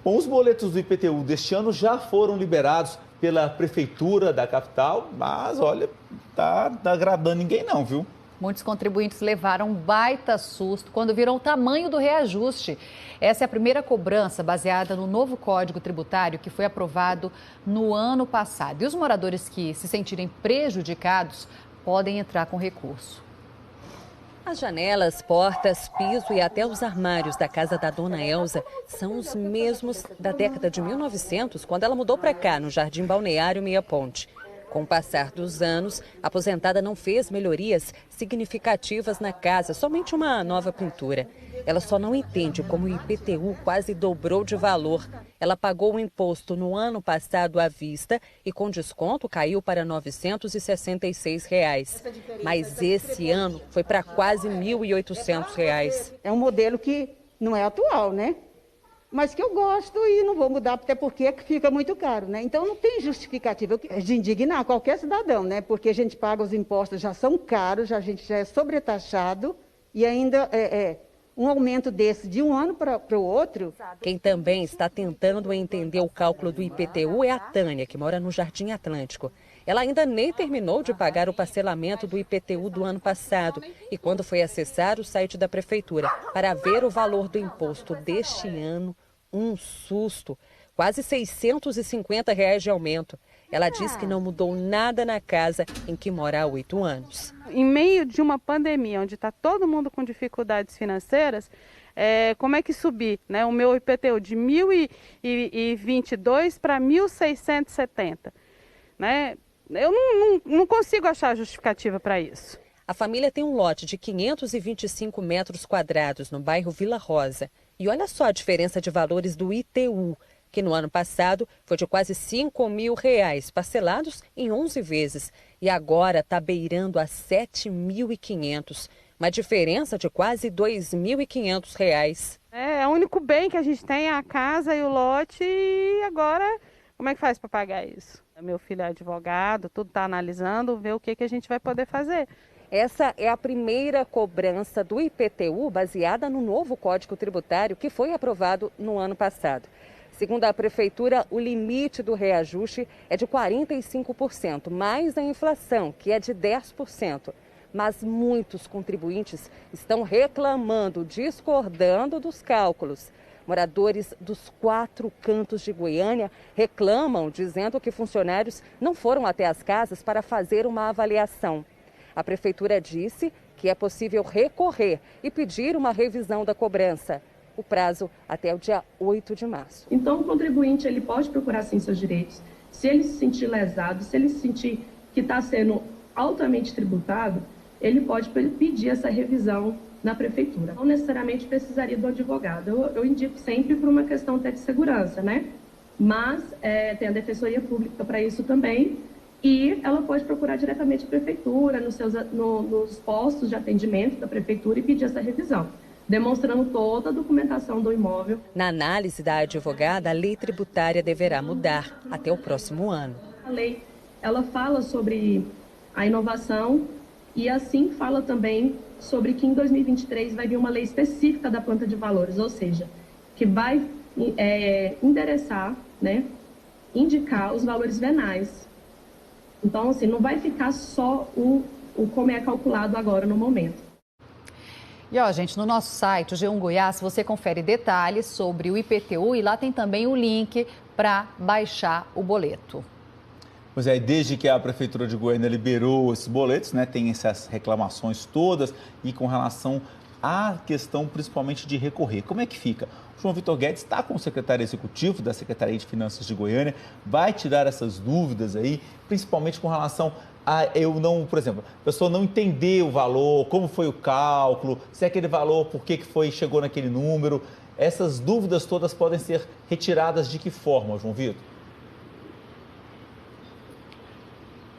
Bom, os boletos do IPTU deste ano já foram liberados pela Prefeitura da capital, mas olha, tá agradando ninguém não, viu? Muitos contribuintes levaram um baita susto quando viram o tamanho do reajuste. Essa é a primeira cobrança baseada no novo Código Tributário que foi aprovado no ano passado. E os moradores que se sentirem prejudicados podem entrar com recurso. As janelas, portas, piso e até os armários da casa da dona Elza são os mesmos da década de 1900, quando ela mudou para cá, no Jardim Balneário Meia Ponte. Com o passar dos anos, a aposentada não fez melhorias significativas na casa, somente uma nova pintura. Ela só não entende como o IPTU quase dobrou de valor. Ela pagou o imposto no ano passado à vista e com desconto caiu para R$ 966. Mas esse ano foi para quase R$ 1.800. É um modelo que não é atual, né? Mas que eu gosto e não vou mudar, até porque fica muito caro, né? Então não tem justificativa de indignar qualquer cidadão, né? Porque a gente paga os impostos, já são caros, a gente já é sobretaxado e ainda um aumento desse de um ano para o outro. Quem também está tentando entender o cálculo do IPTU é a Tânia, que mora no Jardim Atlântico. Ela ainda nem terminou de pagar o parcelamento do IPTU do ano passado e quando foi acessar o site da prefeitura para ver o valor do imposto deste ano, um susto, quase R$ 650 de aumento. Ela diz que não mudou nada na casa em que mora há 8 anos. Em meio de uma pandemia, onde está todo mundo com dificuldades financeiras, como é que subir, né, o meu IPTU de 1.022 para 1.670, né? Eu não consigo achar justificativa para isso. A família tem um lote de 525 metros quadrados no bairro Vila Rosa. E olha só a diferença de valores do ITU, que no ano passado foi de quase R$ 5.000, parcelados em 11 vezes. E agora está beirando a R$ 7.500, uma diferença de quase R$ 2.500. É o único bem que a gente tem, é a casa e o lote, e agora como é que faz para pagar isso? Meu filho é advogado, tudo está analisando, ver o que a gente vai poder fazer. Essa é a primeira cobrança do IPTU baseada no novo Código Tributário que foi aprovado no ano passado. Segundo a Prefeitura, o limite do reajuste é de 45%, mais a inflação, que é de 10%. Mas muitos contribuintes estão reclamando, discordando dos cálculos. Moradores dos 4 cantos de Goiânia reclamam, dizendo que funcionários não foram até as casas para fazer uma avaliação. A Prefeitura disse que é possível recorrer e pedir uma revisão da cobrança. O prazo até o dia 8 de março. Então, o contribuinte ele pode procurar sim seus direitos. Se ele se sentir lesado, se ele se sentir que está sendo altamente tributado, ele pode pedir essa revisão na prefeitura. Não necessariamente precisaria do advogado. Eu indico sempre por uma questão até de segurança, né? Mas tem a Defensoria Pública para isso também. E ela pode procurar diretamente a prefeitura, nos postos de atendimento da prefeitura e pedir essa revisão, demonstrando toda a documentação do imóvel. Na análise da advogada, a lei tributária deverá mudar até o próximo ano. A lei, ela fala sobre a inovação e assim fala também sobre que em 2023 vai vir uma lei específica da planta de valores, ou seja, que vai endereçar, né, indicar os valores venais. Então, assim, não vai ficar só o como é calculado agora no momento. E ó, gente, no nosso site, o G1 Goiás, você confere detalhes sobre o IPTU e lá tem também o link para baixar o boleto. Pois é, desde que a Prefeitura de Goiânia liberou esses boletos, né, tem essas reclamações todas e com relação à questão principalmente de recorrer. Como é que fica? O João Vitor Guedes está com o secretário executivo da Secretaria de Finanças de Goiânia, vai tirar essas dúvidas aí, principalmente com relação a por exemplo, a pessoa não entender o valor, como foi o cálculo, se é aquele valor, por que chegou naquele número. Essas dúvidas todas podem ser retiradas de que forma, João Vitor?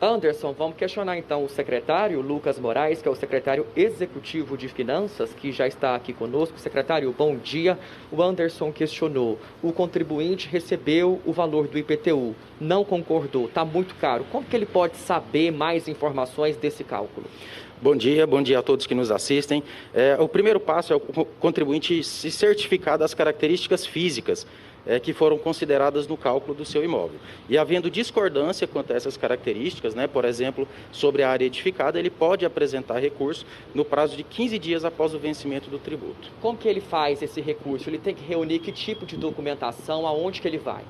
Anderson, vamos questionar então o secretário Lucas Moraes, que é o secretário executivo de Finanças, que já está aqui conosco. Secretário, bom dia. O Anderson questionou, o contribuinte recebeu o valor do IPTU, não concordou, está muito caro. Como que ele pode saber mais informações desse cálculo? Bom dia a todos que nos assistem. O primeiro passo é o contribuinte se certificar das características físicas que foram consideradas no cálculo do seu imóvel. E havendo discordância quanto a essas características, né, por exemplo, sobre a área edificada, ele pode apresentar recurso no prazo de 15 dias após o vencimento do tributo. Como que ele faz esse recurso? Ele tem que reunir que tipo de documentação, aonde que ele vai?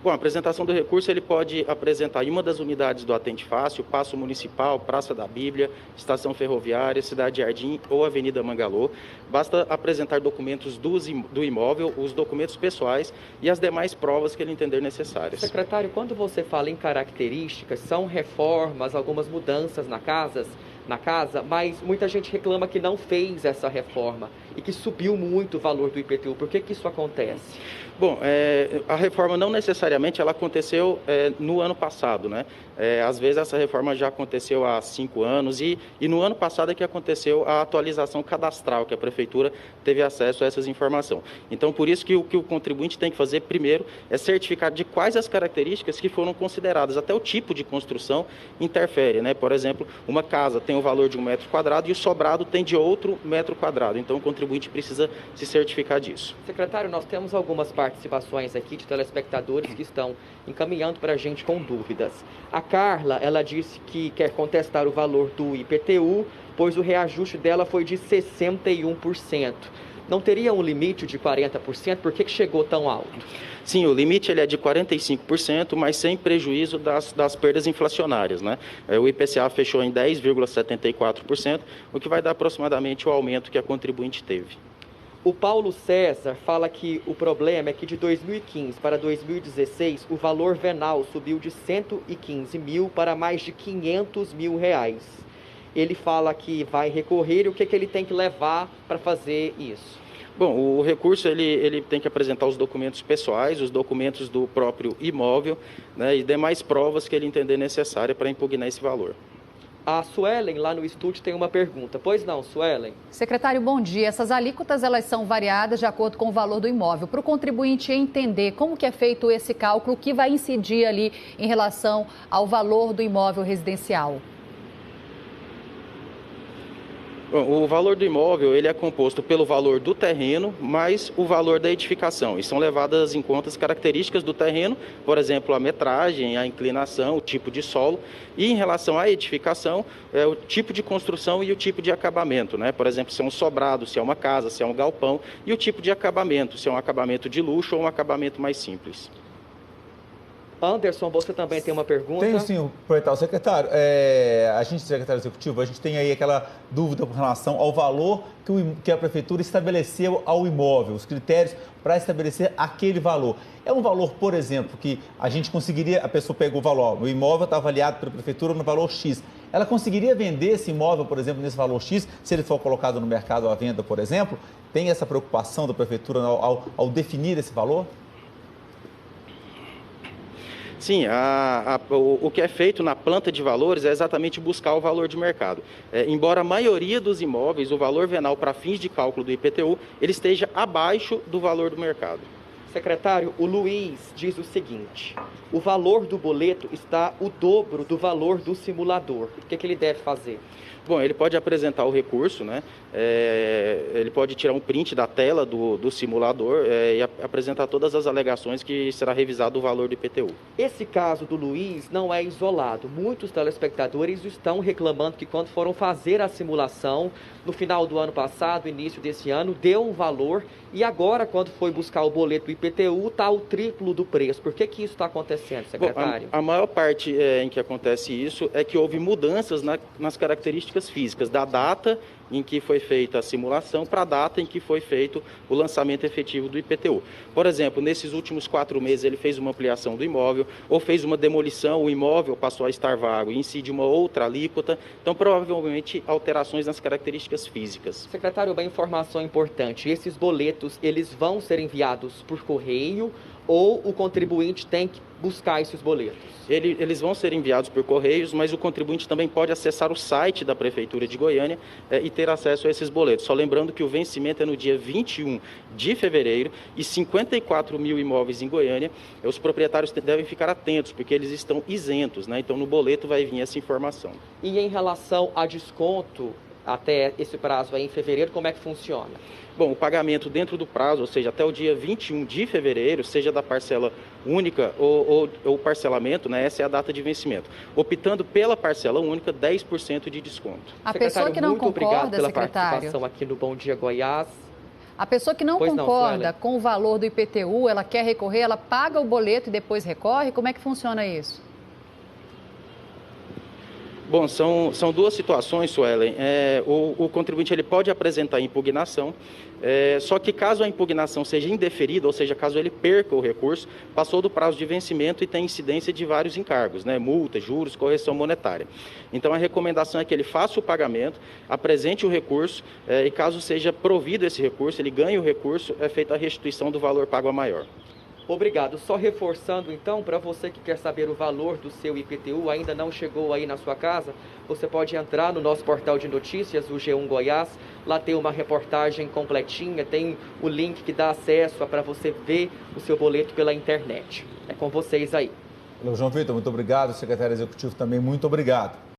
Bom, a apresentação do recurso ele pode apresentar em uma das unidades do Atende Fácil, Paço Municipal, Praça da Bíblia, Estação Ferroviária, Cidade Jardim ou Avenida Mangalô. Basta apresentar documentos do imóvel, os documentos pessoais e as demais provas que ele entender necessárias. Secretário, quando você fala em características, são reformas, algumas mudanças na casa, mas muita gente reclama que não fez essa reforma e que subiu muito o valor do IPTU. Por que isso acontece? Bom, a reforma não necessariamente ela aconteceu no ano passado, né? Às vezes essa reforma já aconteceu há 5 anos e no ano passado é que aconteceu a atualização cadastral, que a Prefeitura teve acesso a essas informações. Então, por isso que o contribuinte tem que fazer primeiro é certificar de quais as características que foram consideradas, até o tipo de construção interfere, né? Por exemplo, uma casa tem o valor de 1 metro quadrado e o sobrado tem de outro metro quadrado. Então, o contribuinte precisa se certificar disso. Secretário, nós temos algumas participações aqui de telespectadores que estão encaminhando para a gente com dúvidas. A Carla, ela disse que quer contestar o valor do IPTU, pois o reajuste dela foi de 61%. Não teria um limite de 40%? Por que chegou tão alto? Sim, o limite ele é de 45%, mas sem prejuízo das perdas inflacionárias, né? O IPCA fechou em 10,74%, o que vai dar aproximadamente o aumento que a contribuinte teve. O Paulo César fala que o problema é que de 2015 para 2016 o valor venal subiu de 115 mil para mais de 500 mil reais. Ele fala que vai recorrer e o que ele tem que levar para fazer isso? Bom, o recurso ele tem que apresentar os documentos pessoais, os documentos do próprio imóvel, né, e demais provas que ele entender necessária para impugnar esse valor. A Suelen, lá no estúdio, tem uma pergunta. Pois não, Suelen? Secretário, bom dia. Essas alíquotas elas são variadas de acordo com o valor do imóvel. Para o contribuinte entender como que é feito esse cálculo, o que vai incidir ali em relação ao valor do imóvel residencial? O valor do imóvel ele é composto pelo valor do terreno mais o valor da edificação. E são levadas em conta as características do terreno, por exemplo, a metragem, a inclinação, o tipo de solo. E em relação à edificação, o tipo de construção e o tipo de acabamento, né? Por exemplo, se é um sobrado, se é uma casa, se é um galpão. E o tipo de acabamento, se é um acabamento de luxo ou um acabamento mais simples. Anderson, você também tem uma pergunta? Tenho sim, secretário. A gente, secretário executivo, a gente tem aí aquela dúvida com relação ao valor que a prefeitura estabeleceu ao imóvel, os critérios para estabelecer aquele valor. É um valor, por exemplo, que a gente conseguiria, a pessoa pegou o valor, o imóvel está avaliado pela prefeitura no valor X. Ela conseguiria vender esse imóvel, por exemplo, nesse valor X, se ele for colocado no mercado à venda, por exemplo? Tem essa preocupação da prefeitura ao definir esse valor? Sim, o que é feito na planta de valores é exatamente buscar o valor de mercado. Embora a maioria dos imóveis, o valor venal para fins de cálculo do IPTU, ele esteja abaixo do valor do mercado. Secretário, o Luiz diz o seguinte: o valor do boleto está o dobro do valor do simulador. O que ele deve fazer? Bom, ele pode apresentar o recurso, né? Ele pode tirar um print da tela do simulador e apresentar todas as alegações que será revisado o valor do IPTU. Esse caso do Luiz não é isolado. Muitos telespectadores estão reclamando que quando foram fazer a simulação, no final do ano passado, início desse ano, deu um valor e agora, quando foi buscar o boleto do IPTU, está o triplo do preço. Por que isso está acontecendo, secretário? Bom, a maior parte em que acontece isso é que houve mudanças nas características físicas da data em que foi feita a simulação para a data em que foi feito o lançamento efetivo do IPTU. Por exemplo, nesses últimos 4 meses ele fez uma ampliação do imóvel ou fez uma demolição, o imóvel passou a estar vago e incide uma outra alíquota, então provavelmente alterações nas características físicas. Secretário, uma informação importante, esses boletos eles vão ser enviados por correio ou o contribuinte tem que buscar esses boletos? Eles vão ser enviados por correios, mas o contribuinte também pode acessar o site da Prefeitura de Goiânia e ter acesso a esses boletos. Só lembrando que o vencimento é no dia 21 de fevereiro e 54 mil imóveis em Goiânia. Os proprietários devem ficar atentos, porque eles estão isentos, né? Então no boleto vai vir essa informação. E em relação a desconto até esse prazo aí em fevereiro, como é que funciona? Bom, o pagamento dentro do prazo, ou seja, até o dia 21 de fevereiro, seja da parcela única ou parcelamento, né, essa é a data de vencimento. Optando pela parcela única, 10% de desconto. A pessoa que não muito obrigado concorda, pela secretário, participação aqui no Bom Dia Goiás. a pessoa que não Pois não, concorda Suelen. com o valor do IPTU, ela quer recorrer, ela paga o boleto e depois recorre? Como é que funciona isso? Bom, são duas situações, Suelen. O contribuinte ele pode apresentar impugnação, só que caso a impugnação seja indeferida, ou seja, caso ele perca o recurso, passou do prazo de vencimento e tem incidência de vários encargos, né? Multa, juros, correção monetária. Então, a recomendação é que ele faça o pagamento, apresente o recurso e caso seja provido esse recurso, ele ganhe o recurso, é feita a restituição do valor pago a maior. Obrigado. Só reforçando então, para você que quer saber o valor do seu IPTU, ainda não chegou aí na sua casa, você pode entrar no nosso portal de notícias, o G1 Goiás. Lá tem uma reportagem completinha, tem o link que dá acesso para você ver o seu boleto pela internet. É com vocês aí. João Vitor, muito obrigado. Secretário Executivo também, muito obrigado.